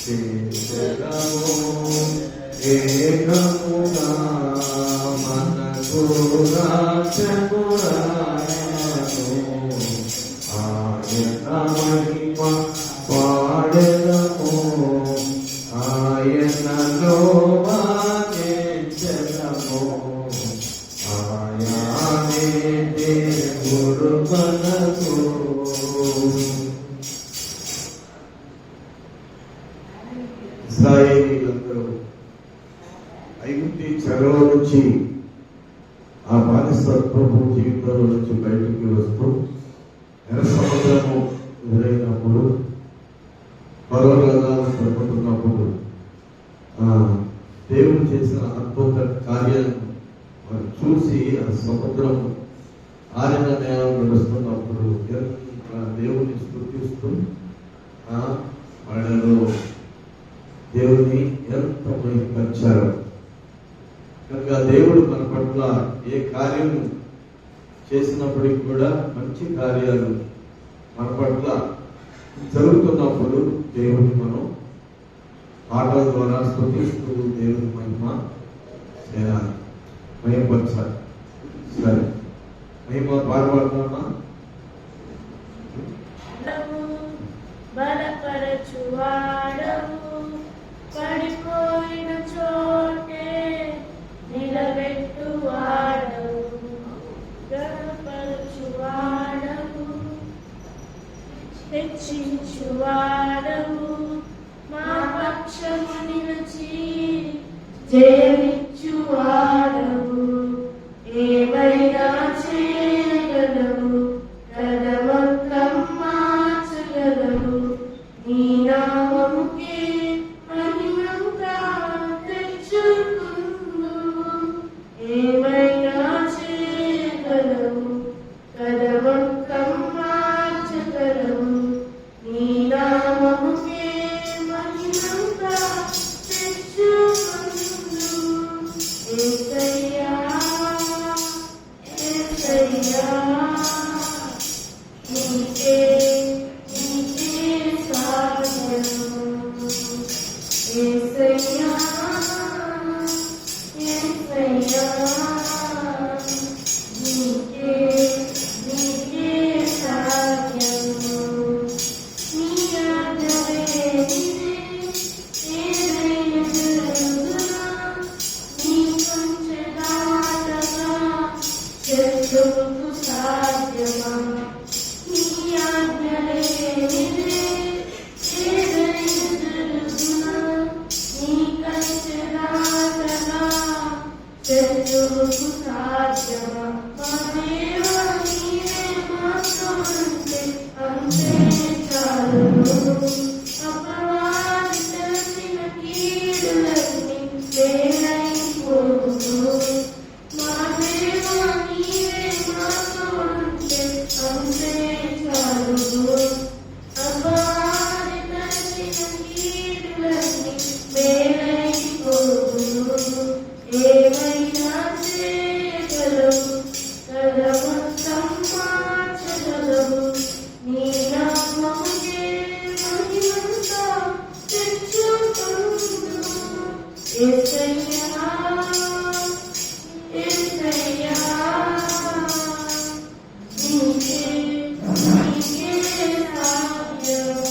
చేసెదము ఏకముగా మనకు రాజ్యమురాయను ఆయన మహిమ పాడెదము ఆయనలో వాంఛించెదము ఆయనే దేవుడు మనకు. ఇశ్రాయేలీయులందరూ ఐగుప్తు చెరలో నుంచి ఆ బానిసత్వపు జీవితంలో నుంచి బయటికి వస్తూ ఎర్ర సముద్రము ఎదురైనప్పుడు పర్వతాలను పడుతున్నప్పుడు దేవుడు చేసిన అద్భుత కార్యాలను చూసి ఆ సముద్రం ఆరిన నేల నడుస్తున్నప్పుడు దేవుని స్తుతిస్తూ వాళ్ళలో దేవుని ఎంత మహిమపరిచారు. కనుక దేవుడు మన పట్ల ఏ కార్యం చేసినప్పటికీ కూడా మంచి కార్యాలు మన పట్ల జరుగుతున్నప్పుడు దేవుని మనం పాటల ద్వారా స్తుతిస్తూ దేవుని మహిమ చేయాలి, మహిమపరచాలి. సరే, మహిమ పాడబడుతున్నా బలపరచువాడవు పడిపోయిన చోటే నిలబెట్టువాడవు బలపరచువాడవు హెచ్చించువాడవు మా పక్షము నిలిచి జయమిచ్చువాడవు ఏమైనా చేయగలవు కదమొత్తం మార్చగలవు నీ నామముకే మహిమంతా తెచ్చుకుందు ఏమైనా చేయగలవు కదమొత్తం మార్చగలవు నీ నామముకే మహిమంతా తెచ్చుకుందు యేసయ్యా యేసయ్యా నీకే యేసయ్యా యేసయ్యా నీకే సాధ్యము నీ ఆజ్ఞలే ఏదైనా జరుగునా నీ పంచదాటగా శత్రువుకు సాధ్యమా నీ ఆజ్ఞలే శత్రువుకు సాధ్యమా మా దేవా నీవే మాతో ఉంటే అంతే చాలు అపవాది తెలిసిన కీడులన్నీ వేరైపోదు మా దేవా నీవే మాతో ఉంటే అంతే చాలు అపవాది తెలిసిన కీడులన్నీ వేరైపోదు ఏమైనా చేయగలవు కదమొత్తం మార్చగలవు నీ నామముకే మహిమంతా తెచ్చుకుందు యేసయ్యా యేసయ్యా నీకే సాధ్యము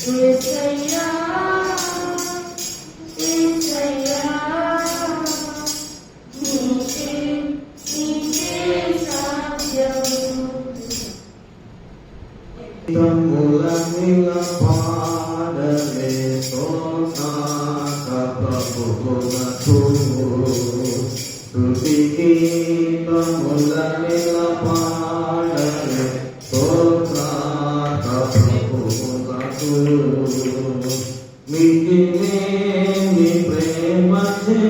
యేసయ్యా యేసయ్యా తమ్ముల పాడలే ప్రభువునకు స్తుతికి తమ్ముల పాడలే ప్రభువునకు మిగిలే నీ ప్రేమ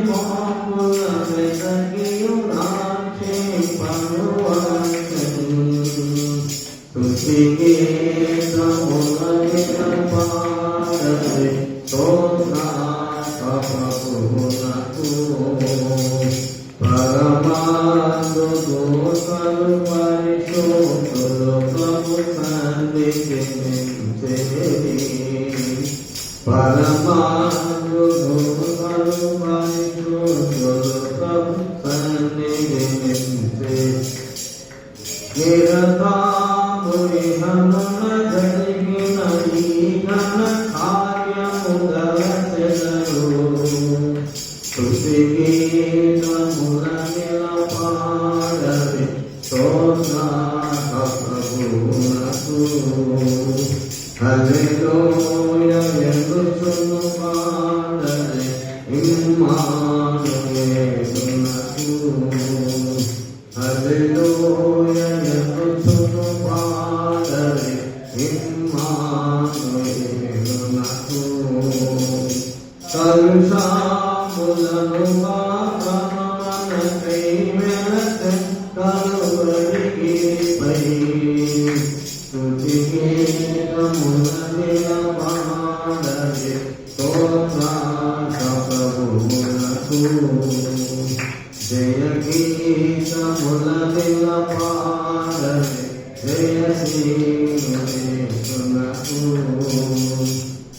పాముల వెదగియు నాచే పనువాచను స్తుతికి తమ్ముల పాడలే ప్రభువునకు పరమాత్మ దోషలు పరిశోధులు ప్రభు సంధికి పరమాత్ముడు పరిశుద్ధుడు ప్రభు సన్నిధించే నిరతాముని హనున జరిగిన ఈ ఘన కార్యము దలచెదరు స్తుతి గీతముల నిలపాడరి స్తోత్రాః ప్రభువునకు హల్లెలూయా యేసును పాడరి ఇమ్మానుయేలునకు హల్లెలూయా యేసును పాడరి ఇమ్మానుయేలునకు కలుషాములను పాపములకై వెలసె కలువరికి పై స్తుతి గీతముల నిలపాడరి స్తోత్రాః ప్రభువునకు జయ గీతముల నిలపాడరి జయశీలునకు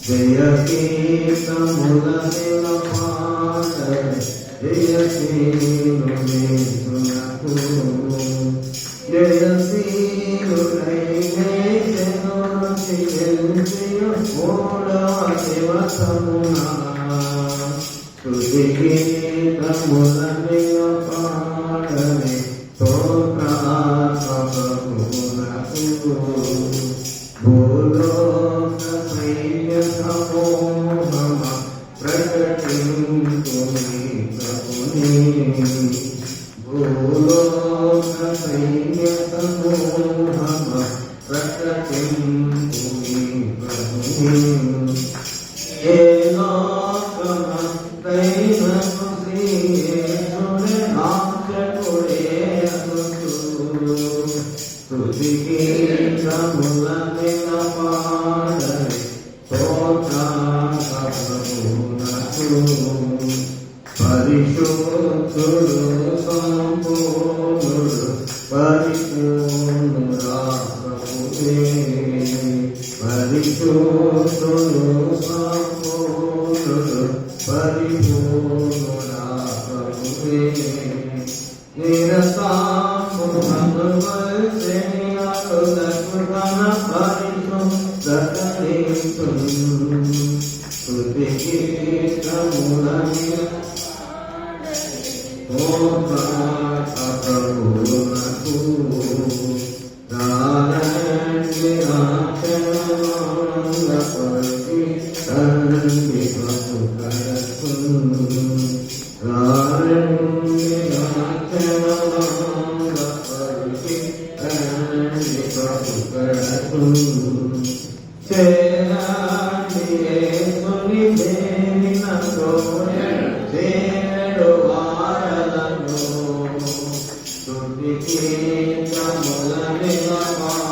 జయ గీతముల నిలపాడరి జయశీలునకు జయశీలునై ఓడవశివసమునా స్తుతి గీతముల నిలపాడరి స్తోత్రాః ప్రభువునకు భూలోక సైన్య సమూహమ ప్రకటింతుని ప్రభుని భూలోక సైన్య సమూహమ ప్రకటింతుని ప్రభుని ఏ లోకమంతైనను శ్రీయేసుని నామకుడే అనుచు స్తుతి గీతముల నిలపాడరి స్తోత్రాః ప్రభువునకు పరిశుద్ధుడు సంపూర్ణుడు పరిపూర్ణుడా ప్రభువే పరిశుద్ధుడు సంపూర్ణుడు పరిపూర్ణుడా ప్రభువే నిరతాముహను వల్సెనియాలులకు ఘన పరిశుద్ధతనిస్తున్ స్తుతి గీతముల స్తోత్రాః ప్రభువునకు దానంగి రాక్షణమాంగపరిచి తండ్రి ప్రభుకరకున్ దానంగి రాక్షణమాంగపరిచి తండ్రి ప్రభుకరకున్ చేరాని యేసుని చేరిన తోడే చేరడు వారలను స్తుతి గీతముల నిలపాడరి